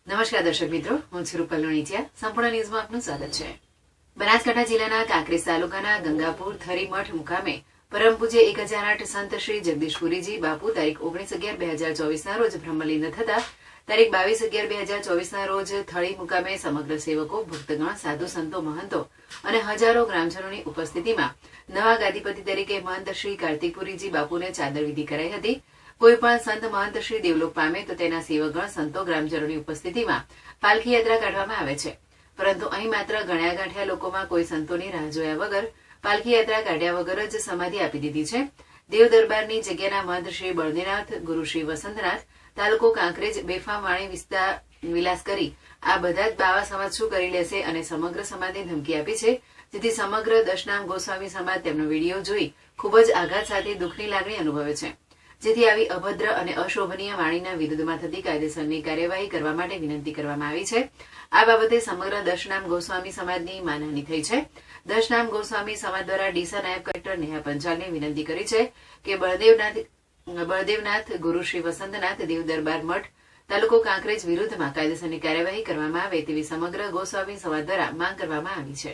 નમસ્કાર દર્શક મિત્રો, હું છું રૂપલ લુણીચિયા. સંપૂર્ણ ન્યૂઝમાં આપનું સ્વાગત છે. બનાસકાંઠા જિલ્લાના કાંકરેજ તાલુકાના ગંગાપુર થરીમઠ મુકામે પરમ પૂજ્ય 1008 સંત શ્રી જગદીશપુરીજી બાપુ તારીખ 19/11/2024 રોજ બ્રહ્મલીન થતા તારીખ 22/11/2024 રોજ થળી મુકામે સમગ્ર સેવકો, ભક્તગણ, સાધુ સંતો, મહંતો અને હજારો ગ્રામજનોની ઉપસ્થિતિમાં નવા ગાદીપતિ તરીકે મહંત શ્રી કાર્તિકપુરીજી બાપુને ચાદર વિધિ કરાઈ હતી. કોઈ પણ સંત મહંત શ્રી દેવલોક પામે તો તેના સેવકગણ, સંતો, ગ્રામજનોની ઉપસ્થિતિમાં પાલખી યાત્રા કાઢવામાં આવે છે. પરંતુ અહીં માત્ર ગણ્યા ગાંઠ્યા લોકોમાં કોઈ સંતોની રાહ જોયા વગર પાલખી યાત્રા કાઢ્યા વગર જ સમાધિ આપી દીધી છે. દેવ દરબારની જગ્યાના મહંત શ્રી બળદીનાથ, ગુરુ શ્રી વસંતનાથ, તાલુકો કાંકરેજ બેફામ વાણી વિલાસ કરી આ બધા જ બાવા સમાજ શું કરી લેશે અને સમગ્ર સમાજને ધમકી આપી છે. જેથી સમગ્ર દશનામ ગોસ્વામી સમાજ તેમનો વિડીયો જોઈ ખૂબ જ આઘાત સાથે દુઃખની લાગણી અનુભવે છે. જેથી આવી અભદ્ર અને અશોભનીય વાણીના વિરુદ્ધમાં થતી કાયદેસરની કાર્યવાહી કરવા માટે વિનંતી કરવામાં આવી છે. આ બાબતે સમગ્ર દશનામ ગોસ્વામી સમાજની માનહાની થઈ છે. દશનામ ગોસ્વામી સમાજ દ્વારા ડીસા નાયબ કલેક્ટર નેહા પંચાલને વિનંતી કરી છે કે બળદેવનાથ, ગુરુ શ્રી વસંતનાથ દેવ દરબાર મઠ, તાલુકો કાંકરેજ વિરુદ્ધમાં કાયદેસરની કાર્યવાહી કરવામાં આવે તેવી સમગ્ર ગોસ્વામી સમાજ દ્વારા માંગ કરવામાં આવી છે.